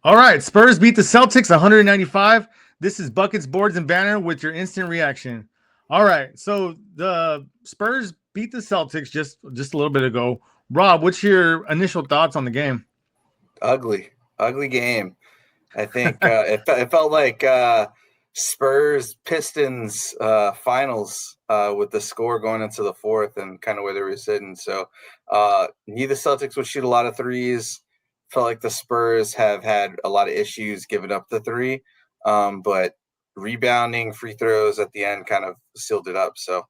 All right, Spurs beat the Celtics 195. This is Buckets, Boards, and Banner with your instant reaction. All right, so the Spurs beat the Celtics just a little bit ago. Rob, what's your initial thoughts on the game? Ugly game. I think it felt like Spurs Pistons finals with the score going into the fourth and kind of where they were sitting. So knew the Celtics would shoot a lot of threes. Felt like the Spurs have had a lot of issues giving up the three, but rebounding, free throws at the end kind of sealed it up. So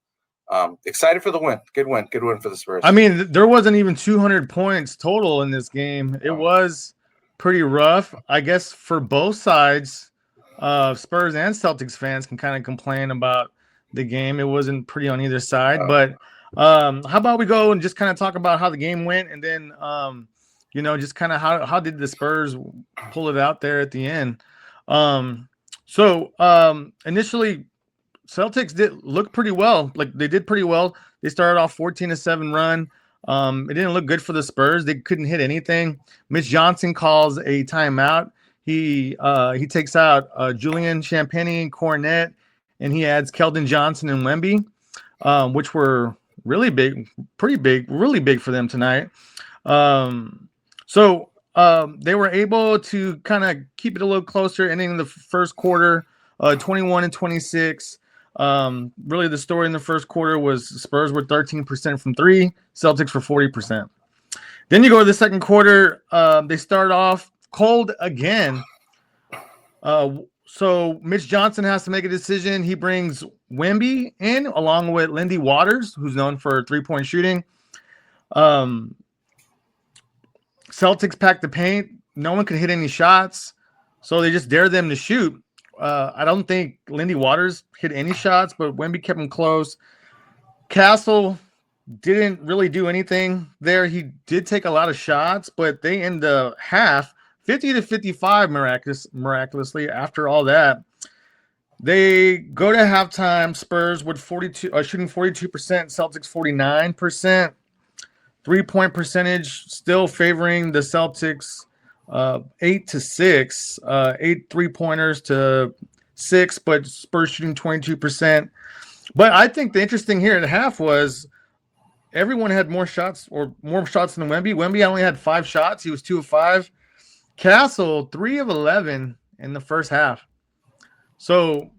excited for the win. Good win for the I Spurs. mean, there wasn't even 200 points total in this game. It was pretty rough, I guess, for both sides. Spurs and Celtics fans can kind of complain about the game. It wasn't pretty on either side. But how about we go and just kind of talk about how the game went, and then just kind of how did the Spurs pull it out there at the end? Initially, Celtics did look pretty well. Like they did pretty well. They started off 14-7 run. It didn't look good for the Spurs. They couldn't hit anything. Mitch Johnson calls a timeout. He takes out Julian Champagnie and Cornet, and he adds Keldon Johnson and Wemby, which were really big, pretty big, really big for them tonight. They were able to kind of keep it a little closer, ending the first quarter 21-26. Really, the story in the first quarter was Spurs were 13% from three, Celtics were 40%. Then you go to the second quarter. They start off cold again. So Mitch Johnson has to make a decision. He brings Wemby in along with Lindy Waters, who's known for three-point shooting. Celtics packed the paint. No one could hit any shots, so they just dared them to shoot. I don't think Lindy Waters hit any shots, but Wemby kept him close. Castle didn't really do anything there. He did take a lot of shots, but they end the half 50-55 miraculously. After all that, they go to halftime. Spurs with shooting 42%, Celtics 49%. 3-point percentage still favoring the Celtics. 8-6, 8 3-pointers to 6, but Spurs shooting 22%. But I think the interesting here at half was everyone had more shots than Wemby. Wemby only had 5 shots. He was 2 of 5. Castle 3 of 11 in the first half. So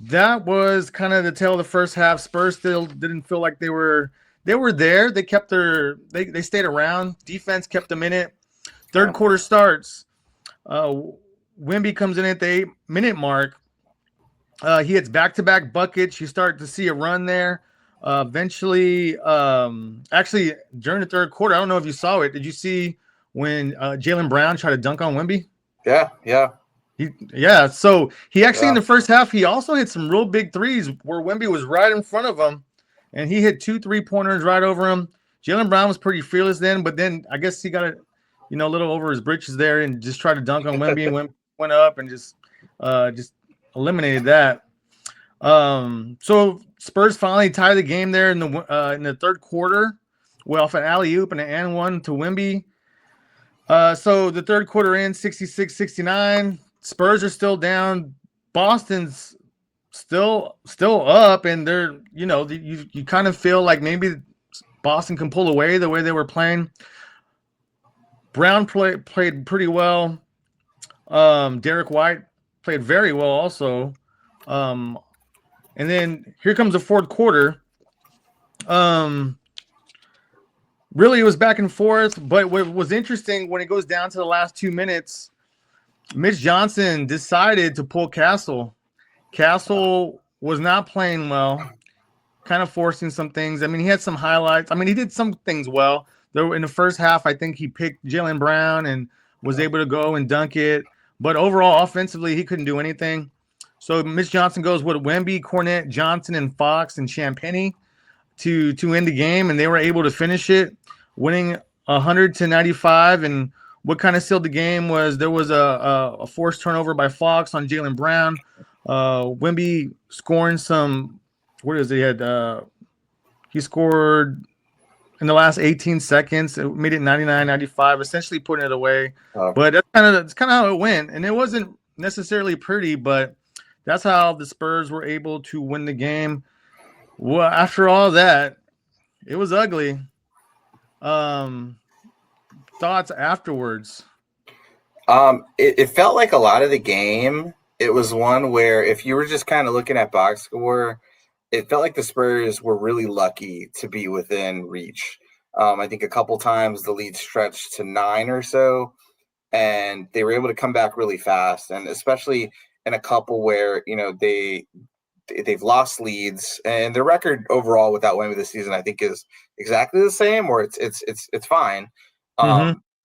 that was kind of the tail of the first half. Spurs still didn't feel like they were there. They kept they stayed around. Defense kept them in it. Third quarter starts. Wemby comes in at the 8-minute mark. He hits back-to-back buckets. You start to see a run there. Eventually, actually, during the third quarter, I don't know if you saw it. Did you see when Jalyn Brown tried to dunk on Wemby? Yeah. So he actually in the first half, he also hit some real big threes where Wemby was right in front of him, and he hit 2 3-pointers right over him. Jaylen Brown was pretty fearless then, but then I guess he got it, a little over his britches there and just tried to dunk on Wemby, and Wemby went up and just eliminated that. So Spurs finally tie the game there in the third quarter, off an alley-oop and an and one to Wemby. So the third quarter ends 66-69. Spurs are still down. Boston's still up, and they're you kind of feel like maybe Boston can pull away the way they were playing. Brown played pretty well. Derek White played very well also. And then here comes the fourth quarter. Really, it was back and forth. But what was interesting, when it goes down to the last 2 minutes, Mitch Johnson decided to pull Castle. Castle was not playing well, kind of forcing some things. I mean, he had some highlights. I mean, he did some things well. In the first half, I think he picked Jalyn Brown and was able to go and dunk it. But overall, offensively, he couldn't do anything. So Mitch Johnson goes with Wemby, Cornet, Johnson, and Fox and Champagnie to end the game, and they were able to finish it, winning 100-95. And what kind of sealed the game was there was a forced turnover by Fox on Jalyn Brown. Wemby scoring some. What is he had? He scored in the last 18 seconds. It made it 99-95, essentially putting it away. But that's kind of how it went, and it wasn't necessarily pretty, but that's how the Spurs were able to win the game. Well, after all that, it was ugly. Thoughts afterwards? It felt like a lot of the game. It was one where if you were just kind of looking at box score, it felt like the Spurs were really lucky to be within reach. I think a couple times the lead stretched to 9 or so, and they were able to come back really fast. And especially in a couple where they've lost leads, and their record overall without Wemby this season, I think, is exactly the same, or it's fine.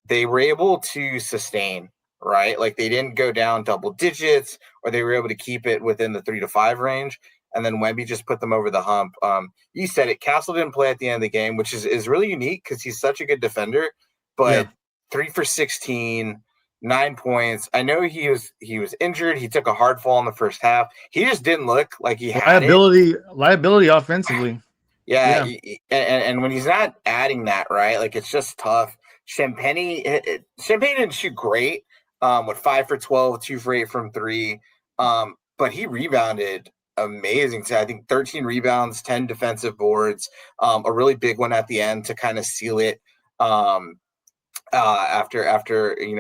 They were able to sustain, right? Like they didn't go down double digits, or they were able to keep it within the 3 to 5 range. And then Wemby just put them over the hump. You said it. Castle didn't play at the end of the game, which is really unique because he's such a good defender. But 3 for 16, 9 points. I know he was injured. He took a hard fall in the first half. He just didn't look like he had liability offensively. Yeah. And when he's not adding that, right? Like it's just tough. Champagne didn't shoot great. With 5 for 12, 2 for 8 from 3. But he rebounded amazing. So I think 13 rebounds, 10 defensive boards, a really big one at the end to kind of seal it. After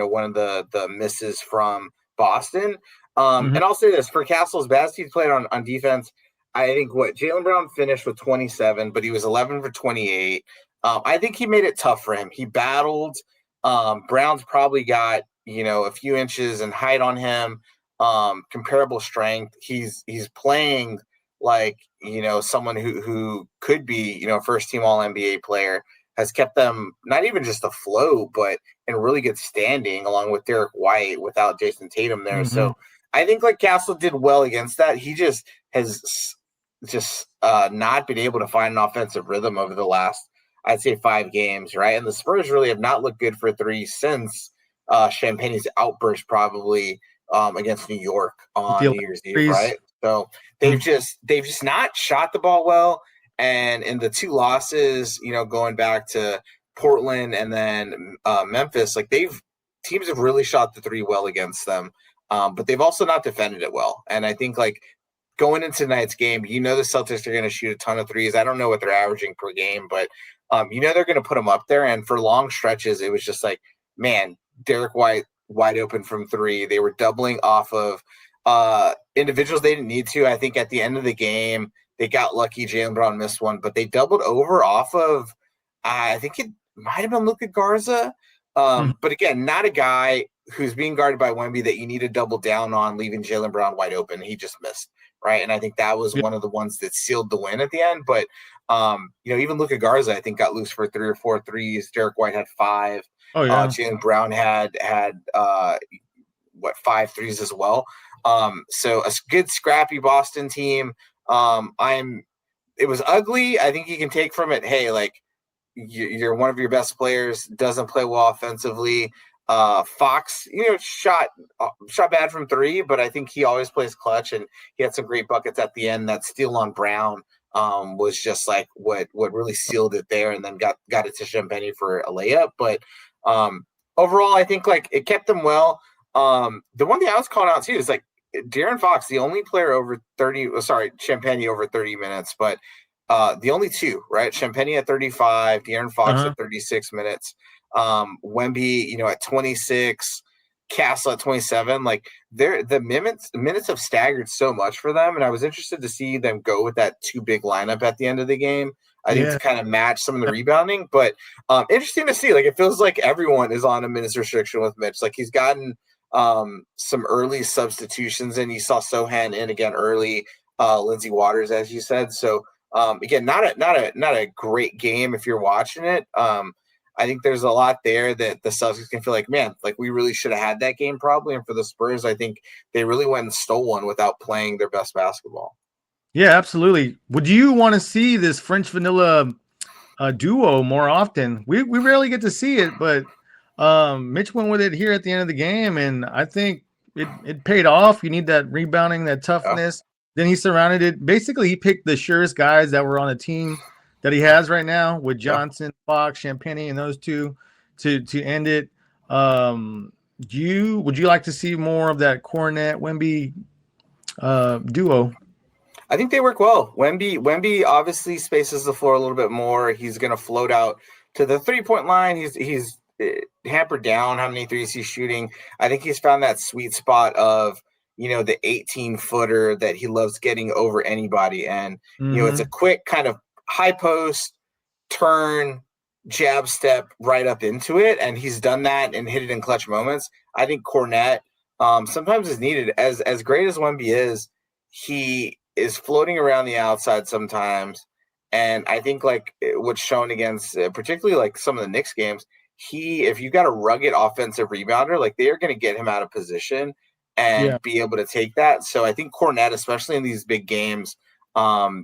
one of the misses from Boston. And I'll say this for Castle's best, he's played on defense. I think Jalyn Brown finished with 27, but he was 11 for 28. I think he made it tough for him. He battled. Brown's probably got a few inches in height on him. Comparable strength. He's playing like someone who could be first team All NBA player. Has kept them not even just afloat, but in really good standing, along with Derek White without Jason Tatum there. So I think Castle did well against that. He just has not been able to find an offensive rhythm over the last, I'd say, 5 games, right? And the Spurs really have not looked good for 3 since Champagne's outburst, probably against New York on New Year's Eve, right? So they've just not shot the ball well. And in the 2 losses, going back to Portland and then Memphis, teams have really shot the 3 well against them, but they've also not defended it well. And I think going into tonight's game, the Celtics are going to shoot a ton of 3s. I don't know what they're averaging per game, but they're going to put them up there. And for long stretches, it was just man, Derek White wide open from 3. They were doubling off of individuals they didn't need to. I think at the end of the game, they got lucky. Jalyn Brown missed one, but they doubled over off of, I think it might have been Luka Garza. But again, not a guy who's being guarded by Wemby that you need to double down on, leaving Jalyn Brown wide open. He just missed, right? And I think that was one of the ones that sealed the win at the end. But, even Luka Garza, I think, got loose for 3 or 4 threes. Derek White had 5. Jalyn Brown had 5 threes as well. So a good, scrappy Boston team. It was ugly. I think you can take from it, hey, you're one of your best players, doesn't play well offensively. Fox, shot bad from 3, but I think he always plays clutch, and he had some great buckets at the end. That steal on Brown was just what really sealed it there, and then got it to Champagne for a layup. But overall, I think it kept them well. The one thing I was calling out too is De'Aaron Fox, the only player over 30, Champagne over 30 minutes, but the only 2, right? Champagne at 35, De'Aaron Fox at 36 minutes, Wemby, at 26, Castle at 27. The minutes have staggered so much for them, and I was interested to see them go with that 2 big lineup at the end of the game. I think to kind of match some of the rebounding, but interesting to see. It feels like everyone is on a minutes restriction with Mitch. He's gotten some early substitutions, and you saw Sohan in again early, Lindsey Waters, as you said. So again, not a great game if you're watching it. I think there's a lot there that the Celtics can feel man, we really should have had that game probably. And for the Spurs, I think they really went and stole one without playing their best basketball. Yeah, absolutely. Would you want to see this French vanilla duo more often? We rarely get to see it, but Mitch went with it here at the end of the game, and I think it paid off. You need that rebounding, that toughness. Then he surrounded it. Basically, he picked the surest guys that were on the team that he has right now with Johnson, Fox, Champagny, and those two to end it. Would you like to see more of that Cornet Wemby duo? I think they work well. Wemby obviously spaces the floor a little bit more. He's going to float out to the 3-point line. He's hampered down how many threes he's shooting. I think he's found that sweet spot of, the 18-footer that he loves getting over anybody. And, it's a quick kind of high post, turn, jab step right up into it. And he's done that and hit it in clutch moments. I think Cornet sometimes is needed. As great as Wemby is, he is floating around the outside sometimes. And I think like what's shown against particularly like some of the Knicks games, if you got a rugged offensive rebounder, like they are going to get him out of position and be able to take that. So I think Cornet, especially in these big games,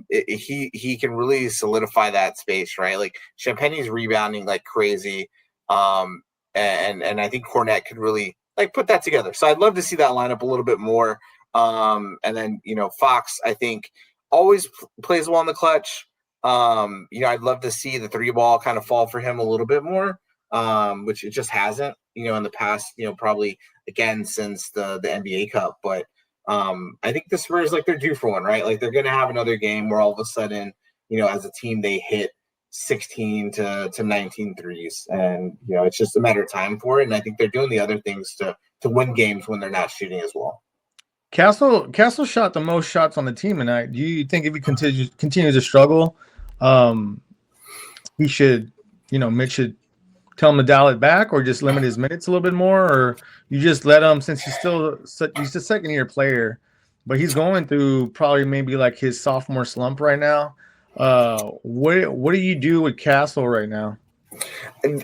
he can really solidify that space, right? Like Champagne's rebounding like crazy. And I think Cornet could really like put that together. So I'd love to see that lineup a little bit more. And then, Fox, I think always plays well in the clutch. I'd love to see the 3-ball kind of fall for him a little bit more, which it just hasn't, in the past, probably again, since the NBA Cup. But I think the Spurs, like they're due for one, right? Like they're going to have another game where all of a sudden, as a team, they hit 16 to 19 threes. And, it's just a matter of time for it. And I think they're doing the other things to win games when they're not shooting as well. Castle shot the most shots on the team tonight. Do you think if he continues to struggle, he should, Mitch should tell him to dial it back or just limit his minutes a little bit more, or you just let him, since he's a second-year player, but he's going through probably maybe like his sophomore slump right now. What do you do with Castle right now?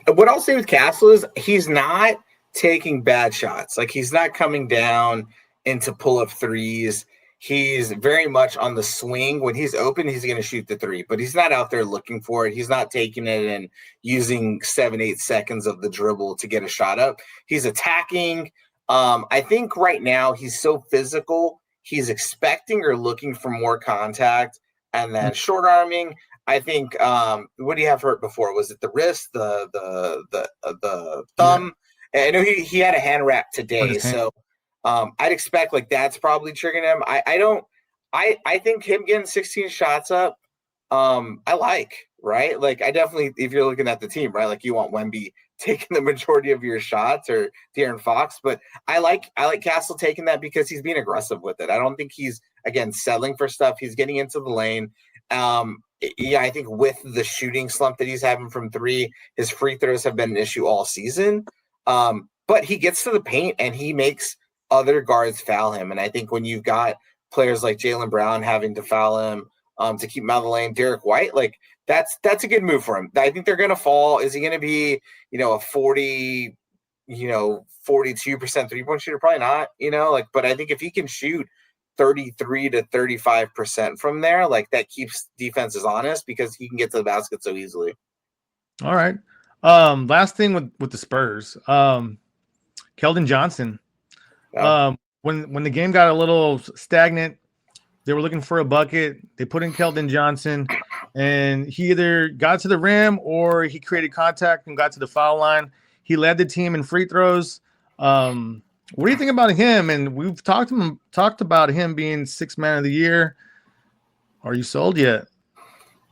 What I'll say with Castle is he's not taking bad shots. Like he's not coming down into pull-up threes. He's very much on the swing. When he's open, he's going to shoot the 3, but he's not out there looking for it. He's not taking it and using 7-8 seconds of the dribble to get a shot up. He's attacking. I think right now he's so physical. He's expecting or looking for more contact and then short arming. I think, what do you have hurt before? Was it the wrist, the thumb? Yeah. I know he had a hand wrap today. So I'd expect like that's probably triggering him. I think him getting 16 shots up, I like, right? Like I definitely, if you're looking at the team, right? Like you want Wemby taking the majority of your shots or De'Aaron Fox, but I like Castle taking that because he's being aggressive with it. I don't think he's, again, settling for stuff. He's getting into the lane. I think with the shooting slump that he's having from 3, his free throws have been an issue all season. But he gets to the paint and he makes other guards foul him. And I think when you've got players like Jalyn Brown having to foul him to keep him out of the lane, Derek White, like that's a good move for him. I think they're going to fall. Is he going to be, a 40, 42% 3-point shooter? Probably not, but I think if he can shoot 33 to 35% from there, like that keeps defenses honest because he can get to the basket so easily. All right. Last thing with the Spurs, Keldon Johnson. When the game got a little stagnant, they were looking for a bucket. They put in Keldon Johnson, and he either got to the rim or he created contact and got to the foul line. He led the team in free throws. What do you think about him? And we've talked about him being 6th man of the year. Are you sold yet?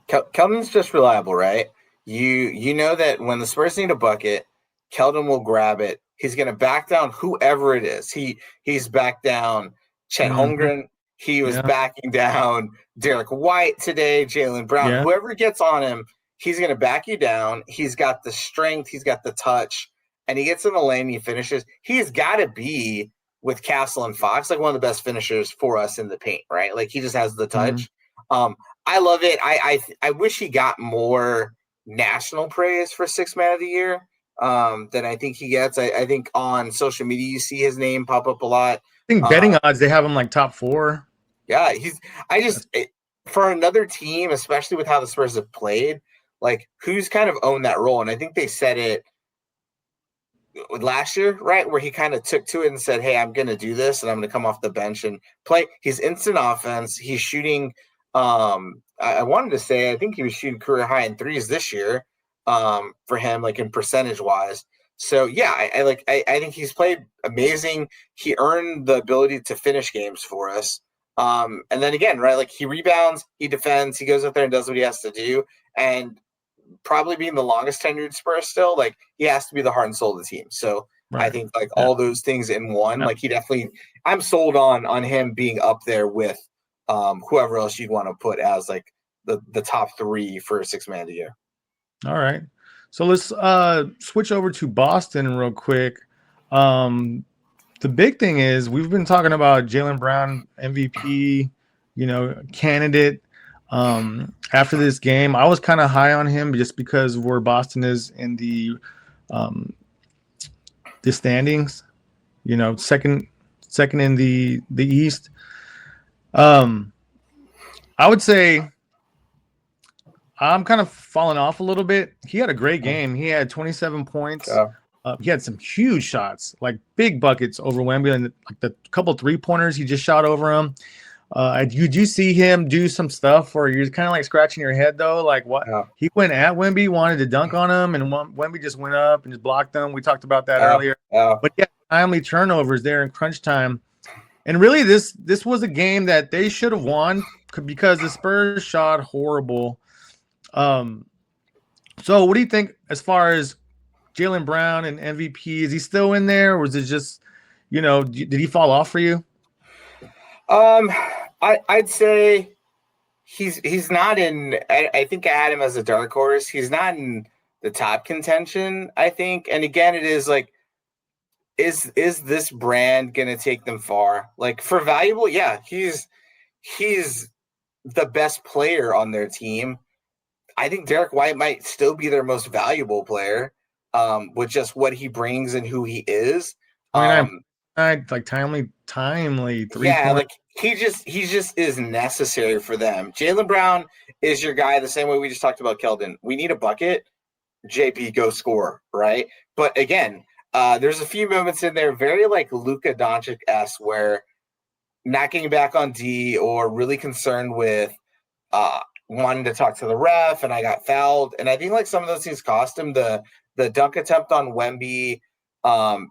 Keldon's just reliable, right? You know that when the Spurs need a bucket, Keldon will grab it. He's going to back down whoever it is. He's backed down Chet Holmgren. He was backing down Derek White today, Jalyn Brown. Yeah. Whoever gets on him, he's going to back you down. He's got the strength. He's got the touch. And he gets in the lane and he finishes. He's got to be, with Castle and Fox, like one of the best finishers for us in the paint, right? Like he just has the touch. I love it. I wish he got more national praise for 6th man of the year than I think he gets. I think on social media you see his name pop up a lot. I think betting odds they have him like top 4. Yeah, for another team, especially with how the Spurs have played, like who's kind of owned that role, and I think they said it last year, right, where he kind of took to it and said, "Hey, I'm going to do this, and I'm going to come off the bench and play." He's instant offense. He's shooting I wanted to say I think he was shooting career high in threes this year, for him, like in percentage wise. So yeah, I think he's played amazing. He earned the ability to finish games for us. And then again, right, like he rebounds, he defends, he goes out there and does what he has to do. And probably being the longest tenured Spurs still, like he has to be the heart and soul of the team. So I think like all those things in one, like he definitely, I'm sold on him being up there with whoever else you'd want to put as like the top three for a six man of the year. All right. So let's switch over to Boston real quick. The big thing is we've been talking about Jalyn Brown MVP, candidate. After this game, I was kind of high on him just because of where Boston is in the standings. Second in the East. I would say I'm kind of falling off a little bit. He had a great game. He had 27 points. He had some huge shots, like big buckets over Wemby, and like the couple 3-pointers he just shot over him. You do see him do some stuff where you're kind of like scratching your head though, like what he went at Wemby, wanted to dunk on him, and Wemby just went up and just blocked him. We talked about that earlier. But yeah, timely turnovers there in crunch time. And really, this was a game that they should have won because the Spurs shot horrible. So what do you think as far as Jalyn Brown and MVP? Is he still in there, or was it just, did he fall off for you? I'd say he's not in. I think I had him as a dark horse. He's not in the top contention, I think. And again, it is like, is this brand gonna take them far? Like for valuable, yeah, he's the best player on their team. I think Derek White might still be their most valuable player, with just what he brings and who he is. Like timely 3 yeah, like he just is necessary for them. Jalyn Brown is your guy the same way we just talked about Keldon. We need a bucket. JP, go score, right? But again, there's a few moments in there very like Luka Doncic-esque where not getting back on D or really concerned with wanting to talk to the ref and I got fouled. And I think like some of those things cost him the dunk attempt on Wemby.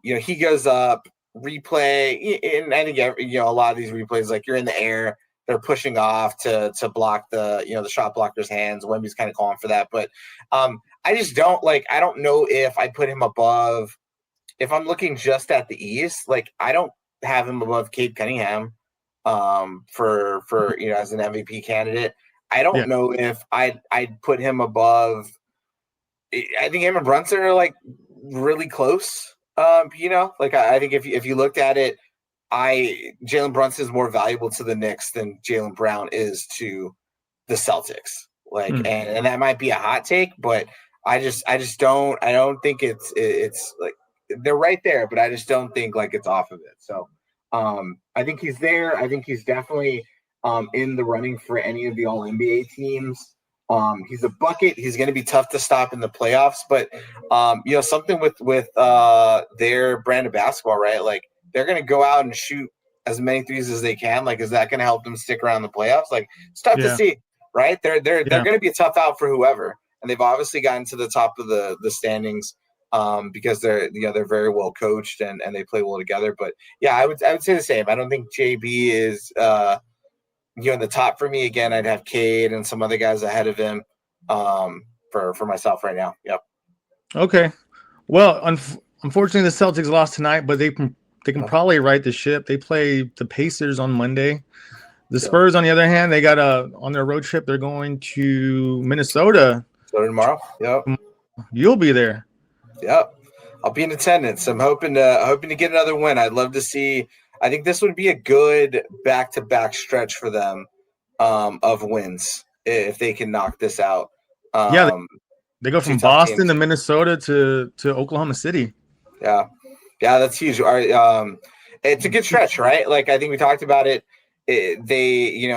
He goes up, replay, and I think a lot of these replays, like you're in the air, they're pushing off to block the the shot blocker's hands. Wemby's kind of calling for that, but I just don't I don't know if I put him above. If I'm looking just at the East, like I don't have him above Cade Cunningham for as an MVP candidate. I don't know if I'd put him above. I think him and Brunson are like really close. I think if you looked at it, Jalen Brunson is more valuable to the Knicks than Jalyn Brown is to the Celtics. And that might be a hot take, but I don't think it's like they're right there, but I just don't think like it's off of it. So I think he's there. I think he's definitely in the running for any of the All NBA teams. He's a bucket. He's going to be tough to stop in the playoffs, but something with their brand of basketball, right? Like they're going to go out and shoot as many threes as they can. Like, is that going to help them stick around the playoffs? Like, it's tough to see, right? They're going to be a tough out for whoever, and they've obviously gotten to the top of the standings because they're very well coached and they play well together. But yeah, I would say the same. I don't think JB is in the top for me. Again, I'd have Cade and some other guys ahead of him for myself right now. Yep. Okay. Well, unfortunately, the Celtics lost tonight, but they can probably right the ship. They play the Pacers on Monday. The Spurs, on the other hand, they got on their road trip. They're going to Minnesota. Tomorrow. Yep. You'll be there. Yep. I'll be in attendance. I'm hoping to get another win. I'd love to see. I think this would be a good back-to-back stretch for them of wins if they can knock this out. They go from Boston to Minnesota to Oklahoma City. Yeah, that's huge. It's a good stretch, right? Like I think we talked about it. They,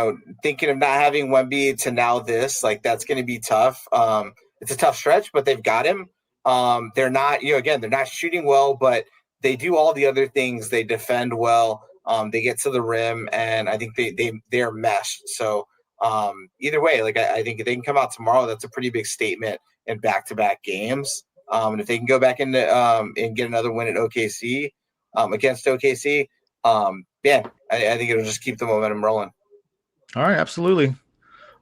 thinking of not having Wemby to now this, like that's going to be tough. It's a tough stretch, but they've got him. They're not, they're not shooting well, but they do all the other things. They defend well. They get to the rim, and I think they're meshed. So Either way, like I think if they can come out tomorrow, that's a pretty big statement in back-to-back games. And if they can go back into and get another win at OKC against OKC, yeah, I think it'll just keep the momentum rolling. All right, absolutely.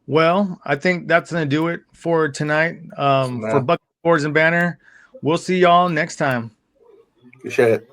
Well, I think that's going to do it for tonight. For Bucket Boards and Banner, we'll see y'all next time. Appreciate it.